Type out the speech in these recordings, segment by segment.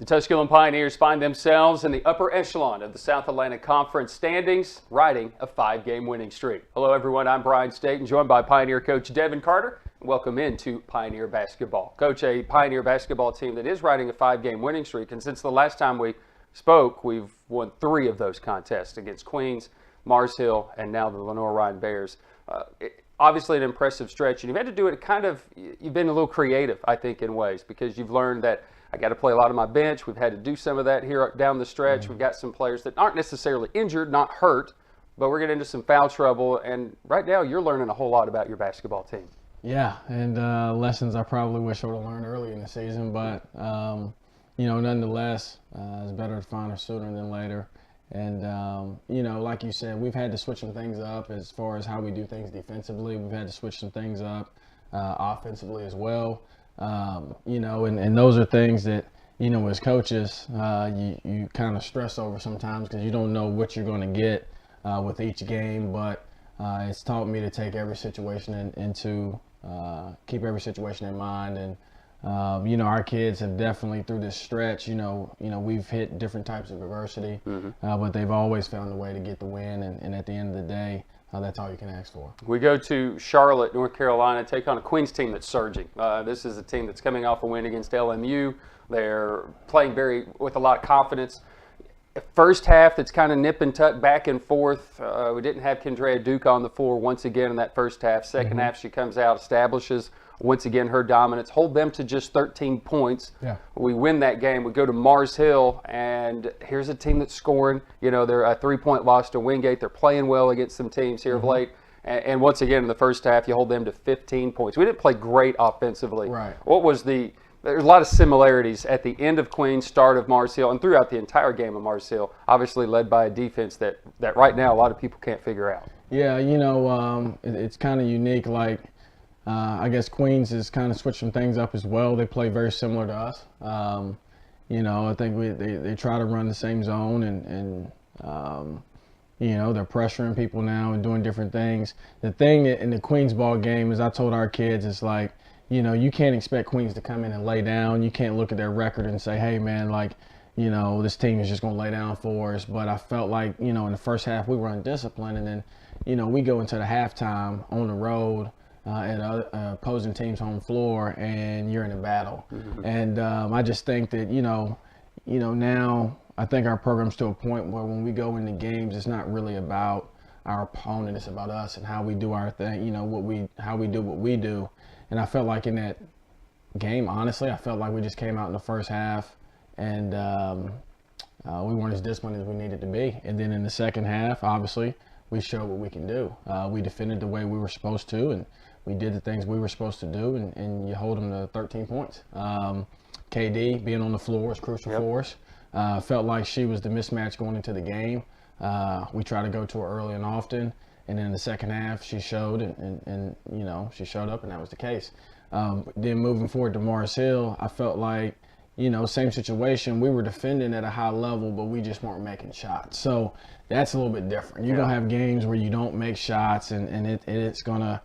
The Tusculum Pioneers find themselves in the upper echelon of the South Atlantic Conference standings, riding a 5-game winning streak. Hello everyone, I'm Brian Staten, joined by Pioneer coach Devan Carter. Welcome into Pioneer basketball. Coach, a Pioneer basketball team that is riding a 5-game winning streak, and since the last time we spoke, we've won 3 of those contests against Queens, Mars Hill, and now the Lenore-Ryan Bears. Obviously an impressive stretch, and you've had to do it you've been a little creative, I think, in ways, because you've learned that I got to play a lot of my bench. We've had to do some of that here down the stretch. We've got some players that aren't necessarily injured, not hurt, but we're getting into some foul trouble. And right now, you're learning a whole lot about your basketball team. Yeah, and lessons I probably wish I would have learned early in the season, but nonetheless, it's better to find her sooner than later. And like you said, we've had to switch some things up as far as how we do things defensively. We've had to switch some things up offensively as well. And those are things that, as coaches, you kind of stress over sometimes because you don't know what you're going to get with each game. But it's taught me to take every situation keep every situation in mind. And, our kids have definitely through this stretch, we've hit different types of adversity, but they've always found a way to get the win. And at the end of the day, that's all you can ask for. We go to Charlotte, North Carolina, take on a Queens team that's surging. This is a team that's coming off a win against LMU. They're playing with a lot of confidence. First half, it's kind of nip and tuck back and forth. We didn't have Kendrea Duke on the floor once again in that first half. Second half, she comes out, establishes once again her dominance, hold them to just 13 points. Yeah. We win that game. We go to Mars Hill, and here's a team that's scoring. They're a 3-point loss to Wingate. They're playing well against some teams here of late. And once again, in the first half, you hold them to 15 points. We didn't play great offensively. Right. There's a lot of similarities at the end of Queens, start of Mars Hill, and throughout the entire game of Mars Hill, obviously led by a defense that right now a lot of people can't figure out. Yeah, it's kind of unique. I guess Queens has kind of switched some things up as well. They play very similar to us. I think they try to run the same zone and they're pressuring people now and doing different things. The thing in the Queens ball game is I told our kids, it's like, you can't expect Queens to come in and lay down. You can't look at their record and say, hey, man, this team is just going to lay down for us. But I felt like, in the first half we were undisciplined. And then, we go into the halftime on the road at opposing team's home floor, and you're in a battle. And I just think that, now I think our program's to a point where when we go into games, it's not really about our opponent. It's about us and how we do our thing, how we do what we do. And I felt like in that game, honestly, I felt like we just came out in the first half and we weren't as disciplined as we needed to be. And then in the second half, obviously, we showed what we can do. We defended the way we were supposed to, and we did the things we were supposed to do, and you hold them to 13 points. KD being on the floor was crucial for us. Felt like she was the mismatch going into the game. We try to go to her early and often. And then in the second half, she showed, and she showed up, and that was the case. Then moving forward to Mars Hill, I felt like, same situation. We were defending at a high level, but we just weren't making shots. So that's a little bit different. You're going to have games where you don't make shots, and it's going to,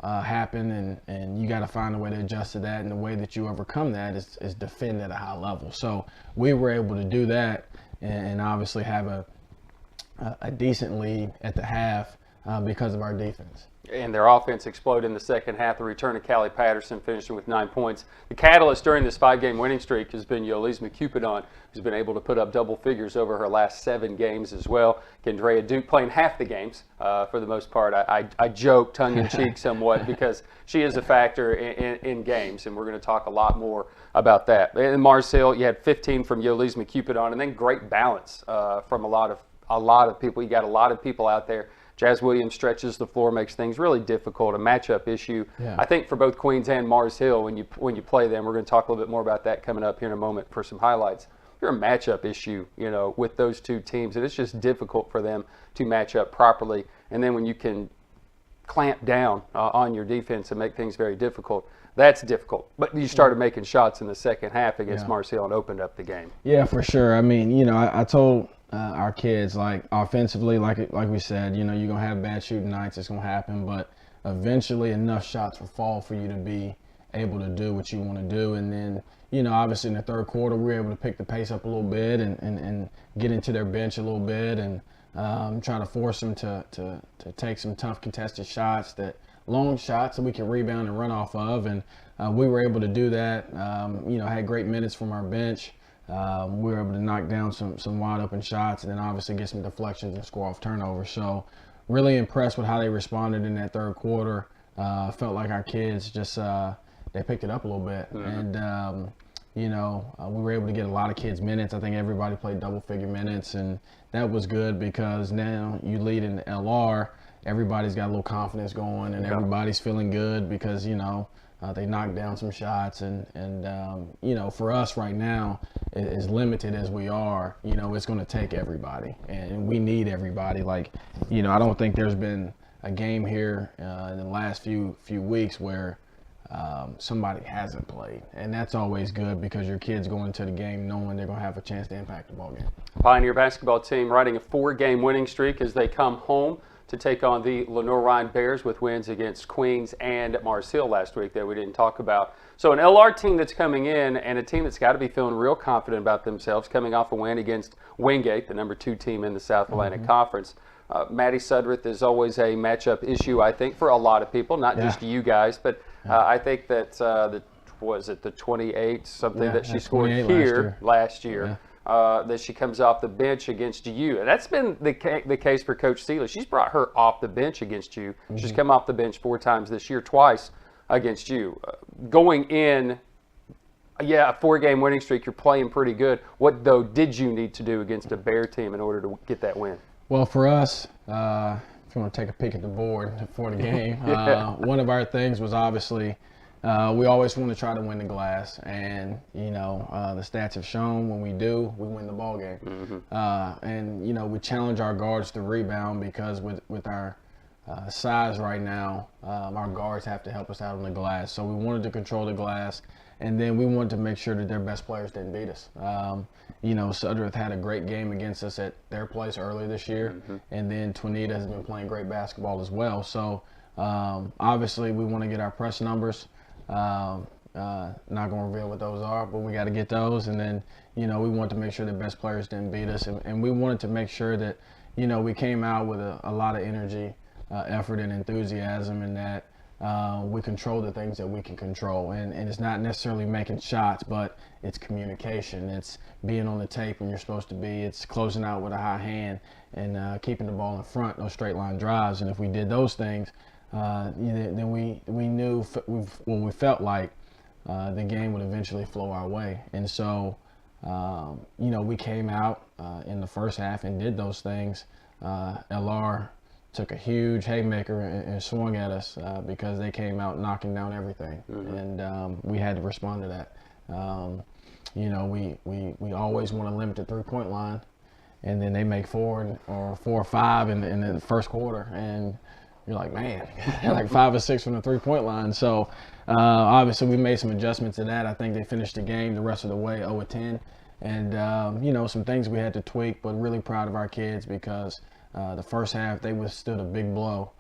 happen, and you got to find a way to adjust to that. And the way that you overcome that is defend at a high level. So we were able to do that and obviously have a decent lead at the half because of our defense. And their offense exploded in the second half. The return of Callie Patterson finishing with 9 points. The catalyst during this 5-game winning streak has been Yolisma Cupidon, who's been able to put up double figures over her last 7 games as well. Kendrea Duke playing half the games for the most part. I joke tongue-in-cheek somewhat because she is a factor in games, and we're going to talk a lot more about that. In Mars Hill, you had 15 from Yolisma Cupidon, and then great balance from a lot of people. You got a lot of people out there. Jazz Williams stretches the floor, makes things really difficult, a matchup issue. Yeah. I think for both Queens and Mars Hill, when you play them, we're going to talk a little bit more about that coming up here in a moment for some highlights. You're a matchup issue, with those two teams, and it's just difficult for them to match up properly. And then when you can clamp down on your defense and make things very difficult, that's difficult. But you started making shots in the second half against Mars Hill and opened up the game. Yeah, for sure. I mean, I told our kids, like, offensively, like we said, you're going to have bad shooting nights. It's going to happen. But eventually enough shots will fall for you to be able to do what you want to do. And then, you know, obviously in the third quarter, we were able to pick the pace up a little bit and get into their bench a little bit and try to force them to take some tough contested shots, long shots that we can rebound and run off of. And we were able to do that. You know, had great minutes from our bench. We were able to knock down some wide open shots and then obviously get some deflections and score off turnovers. So really impressed with how they responded in that third quarter. Felt like our kids just they picked it up a little bit. And you know, we were able to get a lot of kids minutes. I think everybody played double-figure minutes, and that was good because now you lead in the LR, everybody's got a little confidence going, and everybody's feeling good because, you know, they knocked down some shots. And you know, for us right now, as limited as we are, you know, it's going to take everybody, and we need everybody. Like, you know, I don't think there's been a game here in the last few weeks where somebody hasn't played, and that's always good because your kids go into the game knowing they're going to have a chance to impact the ball game. Pioneer basketball team riding a 4-game winning streak as they come home to take on the Lenoir-Rhyne Bears with wins against Queens and Mars Hill last week that we didn't talk about. So an LR team that's coming in and a team that's got to be feeling real confident about themselves, coming off a win against Wingate, the number 2 team in the South Atlantic Conference. Maddie Sudreth is always a matchup issue, I think, for a lot of people, not just you guys, but I think that was it the 28 something that she scored here last year. That she comes off the bench against you. And that's been the case for Coach Seeley. She's brought her off the bench against you. She's come off the bench 4 times this year, twice against you. Going in, a 4-game winning streak, you're playing pretty good. What, though, did you need to do against a Bear team in order to get that win? Well, for us, if you want to take a peek at the board for the game, one of our things was obviously we always want to try to win the glass, and you know the stats have shown when we do, we win the ball game. And you know, we challenge our guards to rebound because with our size right now, our guards have to help us out on the glass. So we wanted to control the glass, and then we wanted to make sure that their best players didn't beat us. You know, Sudreth had a great game against us at their place earlier this year, and then Twanita has been playing great basketball as well. So obviously we want to get our press numbers. Not going to reveal what those are, but we got to get those. And then, you know, we want to make sure the best players didn't beat us, and we wanted to make sure that, you know, we came out with a lot of energy, effort, and enthusiasm, and that we control the things that we can control. And it's not necessarily making shots, but it's communication. It's being on the tape when you're supposed to be. It's closing out with a high hand and keeping the ball in front, those straight line drives. And if we did those things, then we knew, we felt like the game would eventually flow our way. And so, you know, we came out in the first half and did those things. LR took a huge haymaker and swung at us because they came out knocking down everything. And we had to respond to that. You know, we always want to limit the 3-point line, and then they make 4 or 5 in the first quarter, and you're like, man, like 5 or 6 from the 3-point line. So obviously we made some adjustments to that. I think they finished the game the rest of the way 0-10. And, you know, some things we had to tweak, but really proud of our kids because the first half they withstood a big blow.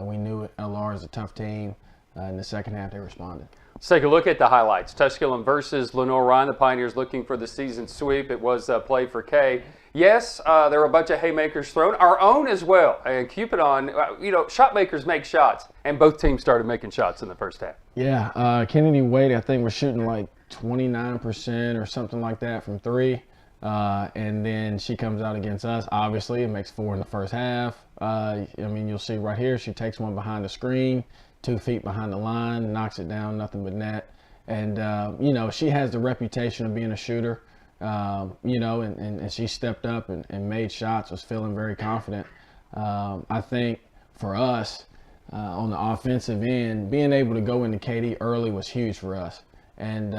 We knew LR is a tough team. In the second half they responded. Let's take a look at the highlights. Tusculum versus Lenoir-Rhyne. The Pioneers looking for the season sweep. It was played for K. Yes, there were a bunch of haymakers thrown, our own as well. And Cupidon, you know, shot makers make shots, and both teams started making shots in the first half. Yeah, Kennedy Wade, I think, was shooting like 29% or something like that from 3. And then she comes out against us, obviously, and makes 4 in the first half. I mean, you'll see right here, she takes one behind the screen, 2 feet behind the line, knocks it down, nothing but net. And, you know, she has the reputation of being a shooter. You know, and she stepped up and made shots, was feeling very confident. I think for us, on the offensive end, being able to go into KD early was huge for us. And,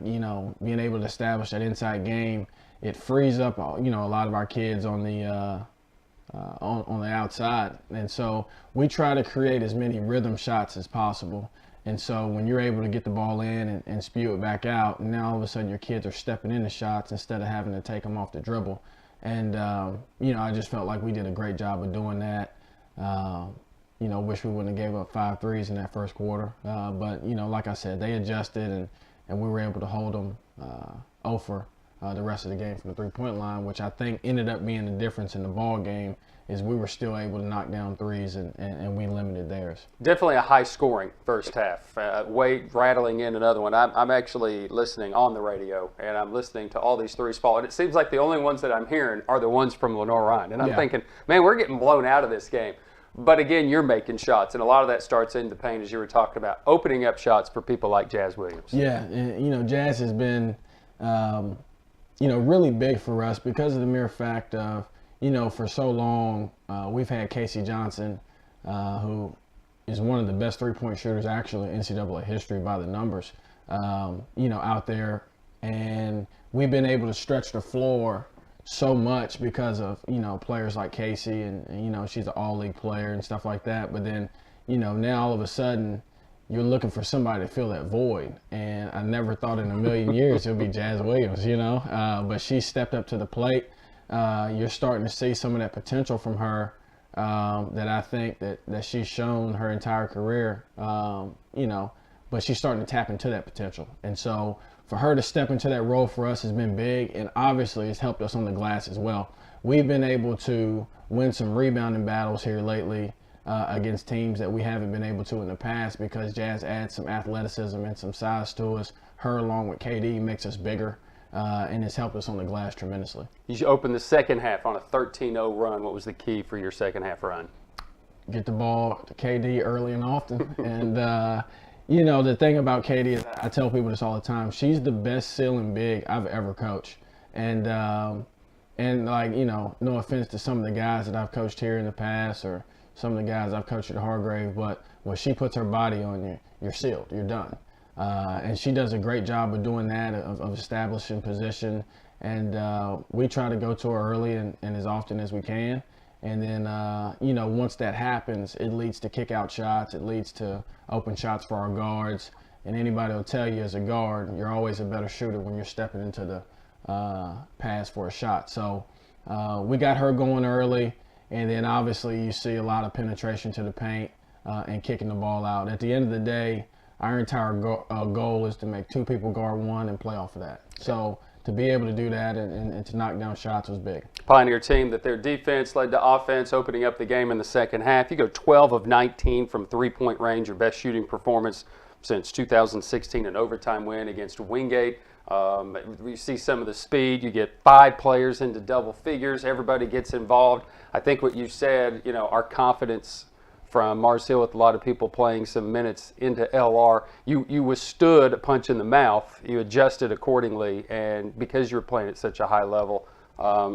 you know, being able to establish that inside game, it frees up, you know, a lot of our kids on the outside. And so we try to create as many rhythm shots as possible. And so when you're able to get the ball in and spew it back out, and now all of a sudden your kids are stepping into shots instead of having to take them off the dribble. And, you know, I just felt like we did a great job of doing that. wish we wouldn't have gave up 5 threes in that first quarter. But, like I said, they adjusted, and we were able to hold them over the rest of the game from the three-point line, which I think ended up being the difference in the ball game, is we were still able to knock down threes, and we limited theirs. Definitely a high-scoring first half. Wade rattling in another one. I'm actually listening on the radio, and I'm listening to all these threes fall, and it seems like the only ones that I'm hearing are the ones from Lenore Ryan. And I'm thinking, man, we're getting blown out of this game. But again, you're making shots, and a lot of that starts in the paint, as you were talking about, opening up shots for people like Jazz Williams. Yeah, and, Jazz has been, really big for us because of the mere fact of, for so long, we've had Casey Johnson, who is one of the best three-point shooters actually in NCAA history by the numbers, out there. And we've been able to stretch the floor so much because of, players like Casey and she's an all-league player and stuff like that. But then, now all of a sudden you're looking for somebody to fill that void. And I never thought in a million years it would be Jazz Williams, but she stepped up to the plate. You're starting to see some of that potential from her that I think that she's shown her entire career, but she's starting to tap into that potential. And so for her to step into that role for us has been big, and obviously it's helped us on the glass as well. We've been able to win some rebounding battles here lately against teams that we haven't been able to in the past because Jazz adds some athleticism and some size to us. Her along with KD makes us bigger. And it's helped us on the glass tremendously. You opened the second half on a 13-0 run. What was the key for your second half run? Get the ball to KD early and often. And, the thing about KD is I tell people this all the time. She's the best ceiling big I've ever coached. And no offense to some of the guys that I've coached here in the past or some of the guys I've coached at Hargrave, but when she puts her body on you, you're sealed. You're done. And she does a great job of doing that, of establishing position. And we try to go to her early and as often as we can. And then, once that happens, it leads to kick-out shots. It leads to open shots for our guards. And anybody will tell you as a guard, you're always a better shooter when you're stepping into the pass for a shot. So we got her going early. And then, obviously, you see a lot of penetration to the paint and kicking the ball out. At the end of the day, our entire goal is to make two people guard one and play off of that. So to be able to do that and to knock down shots was big. Pioneer team that their defense led to offense, opening up the game in the second half. You go 12 of 19 from three-point range, your best shooting performance since 2016, an overtime win against Wingate. You see some of the speed. You get 5 players into double figures. Everybody gets involved. I think what you said, our confidence from Mars Hill with a lot of people playing some minutes into LR, you withstood a punch in the mouth. You adjusted accordingly, and because you were playing at such a high level,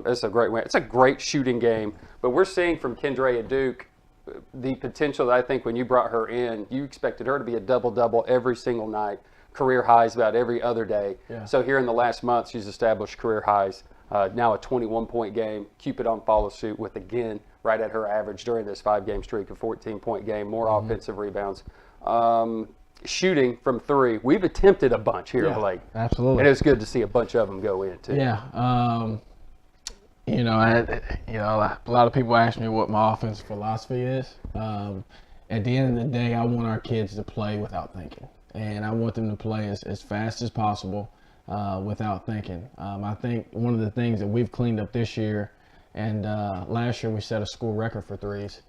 it's a great win. It's a great shooting game, but we're seeing from Kendrea Duke the potential that I think when you brought her in, you expected her to be a double-double every single night, career highs about every other day. Yeah. So here in the last month, she's established career highs. Now a 21-point game. Cupid on follow suit with, again, right at her average during this 5-game streak, a 14-point game, more offensive rebounds. Shooting from three, we've attempted a bunch here of late. Absolutely. And it was good to see a bunch of them go in, too. Yeah. A lot of people ask me what my offensive philosophy is. At the end of the day, I want our kids to play without thinking. And I want them to play as fast as possible without thinking. I think one of the things that we've cleaned up this year, and last year we set a school record for threes.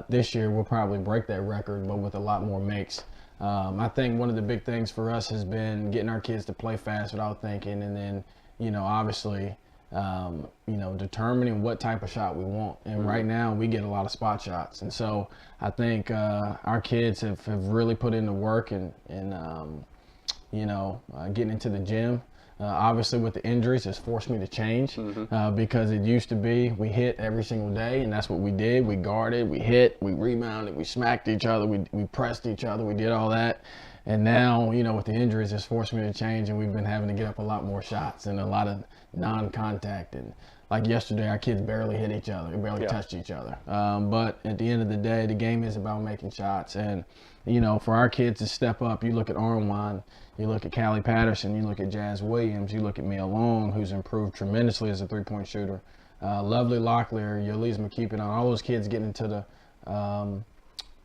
This year we'll probably break that record, but with a lot more makes. I think one of the big things for us has been getting our kids to play fast without thinking, and then, obviously, determining what type of shot we want. And right now we get a lot of spot shots. And so I think our kids have really put in the work and getting into the gym. Obviously with the injuries, it's forced me to change because it used to be we hit every single day, and that's what we did. We guarded, we hit, we rebounded, we smacked each other, we pressed each other, we did all that. And now, with the injuries, it's forced me to change, and we've been having to get up a lot more shots and a lot of non-contact. And like yesterday, our kids barely hit each other, barely touched each other. But at the end of the day, the game is about making shots. And, for our kids to step up, you look at Armwan, you look at Callie Patterson, you look at Jazz Williams, you look at Mia Long, who's improved tremendously as a three-point shooter. Lovely Locklear, Yulise McKeepin, all those kids getting into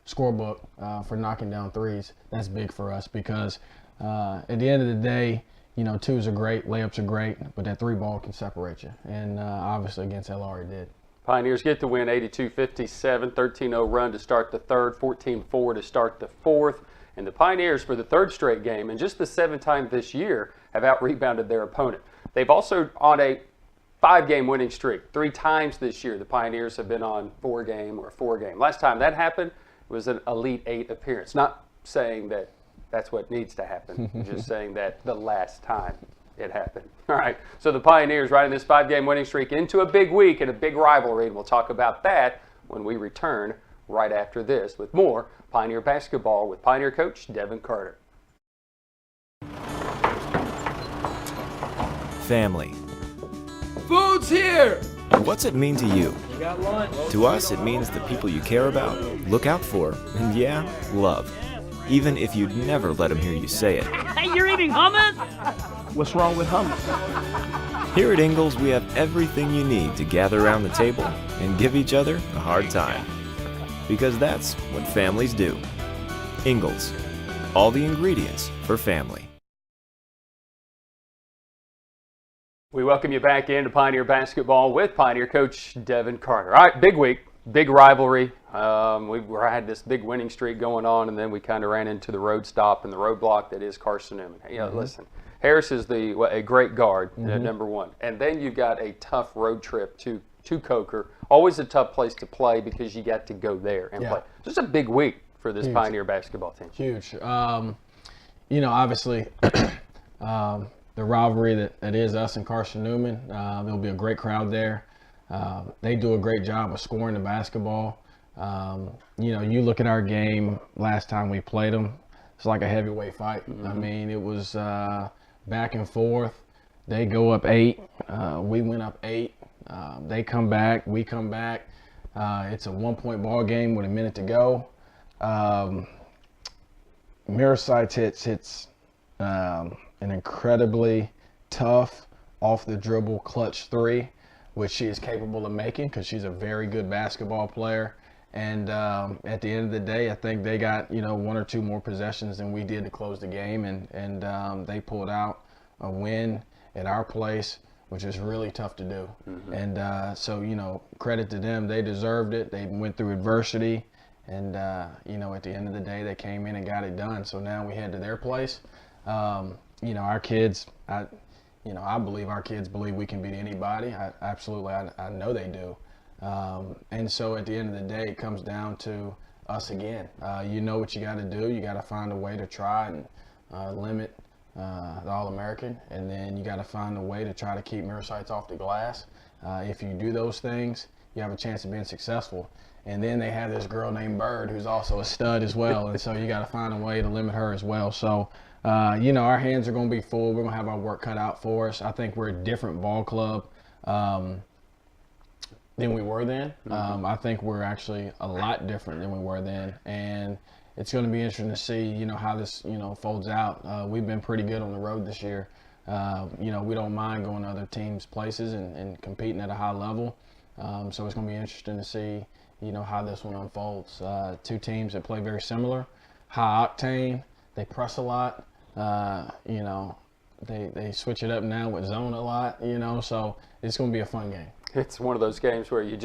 scorebook for knocking down threes. That's big for us because at the end of the day, you know, twos are great, layups are great, but that three ball can separate you. And obviously against LR it did. Pioneers get the win 82-57, 13-0 run to start the third, 14-4 to start the fourth. And the Pioneers, for the third straight game, and just the seventh time this year, have out-rebounded their opponent. They've also on a 5-game winning streak. 3 times this year, the Pioneers have been on 4-game or 4-game. Last time that happened was an Elite 8 appearance. Not saying that that's what needs to happen, just saying that the last time it happened. All right, so the Pioneers riding this 5-game winning streak into a big week and a big rivalry, and we'll talk about that when we return right after this with more Pioneer basketball with Pioneer coach Devan Carter. Family. Food's here! What's it mean to you? We got lunch. To us, it means the people you care about, look out for, and yeah, love. Even if you'd never let them hear you say it. Hey, you're eating hummus? What's wrong with hummus? Here at Ingalls, we have everything you need to gather around the table and give each other a hard time. Because that's what families do. Ingalls. All the ingredients for family. We welcome you back into Pioneer basketball with Pioneer coach Devan Carter. All right, big week, big rivalry. We had this big winning streak going on, and then we kind of ran into the road stop and the roadblock that is Carson Newman. You know, listen, Harris is a great guard, number one, and then you've got a tough road trip to Coker. Always a tough place to play because you got to go there and play. Just a big week for this Pioneer basketball team. Huge. You know, obviously, the rivalry that is us and Carson Newman, there'll be a great crowd there. They do a great job of scoring the basketball. You know, you look at our game last time we played them, it's like a heavyweight fight. I mean, it was back and forth. They go up 8, we went up 8. They come back, we come back. It's a 1-point ball game with a minute to go. Mirror Sights hits an incredibly tough, off the dribble clutch 3, which she is capable of making because she's a very good basketball player. And at the end of the day, I think they got, you know, 1 or 2 more possessions than we did to close the game, and they pulled out a win at our place, which is really tough to do. And so, you know, credit to them. They deserved it. They went through adversity, and you know, at the end of the day, they came in and got it done. So now we head to their place. You know, our kids, I believe our kids believe we can beat anybody. I know they do. And so at the end of the day, it comes down to us again. You know what you got to do. You got to find a way to try and limit the All-American, and then you got to find a way to try to keep Mirror Sights off the glass. If you do those things, you have a chance of being successful. And then they have this girl named Bird who's also a stud as well, and so you got to find a way to limit her as well. So, you know, our hands are going to be full. We're going to have our work cut out for us. I think we're a different ball club than we were then. I think we're actually a lot different than we were then, and it's going to be interesting to see, you know, how this, you know, folds out. We've been pretty good on the road this year. You know, we don't mind going to other teams' places and competing at a high level. So it's going to be interesting to see, you know, how this one unfolds. 2 teams that play very similar, high octane. They press a lot. You know, they switch it up now with zone a lot. You know, so it's going to be a fun game. It's one of those games where you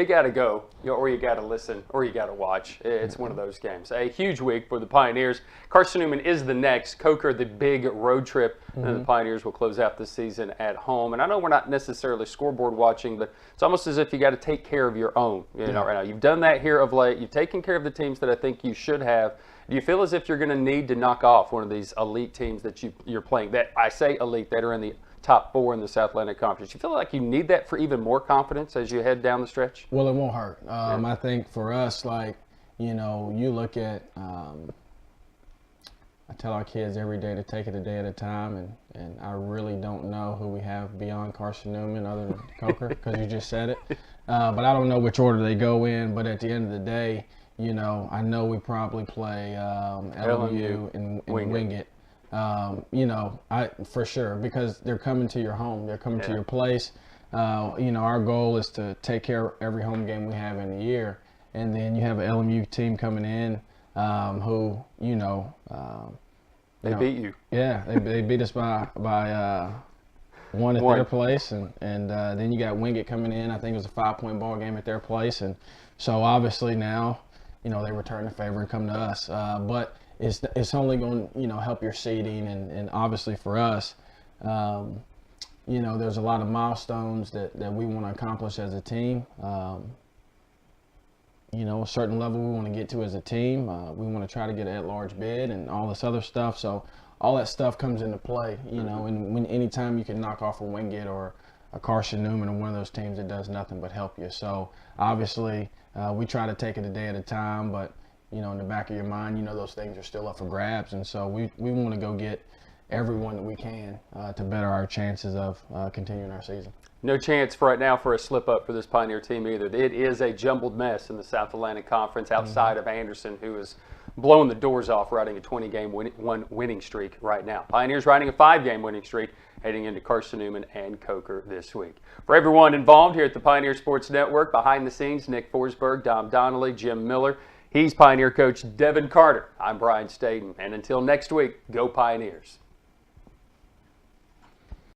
got to go, or you got to listen, or you got to watch. It's one of those games. A huge week for the Pioneers. Carson Newman is the next. Coker, the big road trip. And then the Pioneers will close out the season at home. And I know we're not necessarily scoreboard watching, but it's almost as if you got to take care of your own. You know, right now you've done that here of late. You've taken care of the teams that I think you should have. Do you feel as if you're going to need to knock off one of these elite teams that you're playing? That I say elite, that are in the top 4 in the South Atlantic Conference. You feel like you need that for even more confidence as you head down the stretch? Well, it won't hurt. I think for us, like, you know, you look at, I tell our kids every day to take it a day at a time, and I really don't know who we have beyond Carson Newman other than Coker, because you just said it. But I don't know which order they go in, but at the end of the day, you know, I know we probably play LMU and Wingate. You know, for sure, because they're coming to your home, they're coming to your place. You know, our goal is to take care of every home game we have in the year, and then you have an LMU team coming in who, They beat you. Yeah, they beat us by one at their place, and then you got Wingate coming in. I think it was a 5-point ball game at their place, and so obviously now, they return the favor and come to us. But it's only going to help your seeding, and obviously for us, there's a lot of milestones that we want to accomplish as a team. A certain level we want to get to as a team. We want to try to get an at-large bid and all this other stuff. So all that stuff comes into play, and anytime you can knock off a Wingate or a Carson Newman or one of those teams, it does nothing but help you. So obviously we try to take it a day at a time, but in the back of your mind, those things are still up for grabs. And so we want to go get everyone that we can to better our chances of continuing our season. No chance right now for a slip-up for this Pioneer team either. It is a jumbled mess in the South Atlantic Conference outside of Anderson, who is blowing the doors off, riding a 20-game winning streak right now. Pioneers riding a 5-game winning streak, heading into Carson Newman and Coker this week. For everyone involved here at the Pioneer Sports Network, behind the scenes, Nick Forsberg, Dom Donnelly, Jim Miller. He's Pioneer coach Devan Carter. I'm Brian Staten, and until next week, go Pioneers.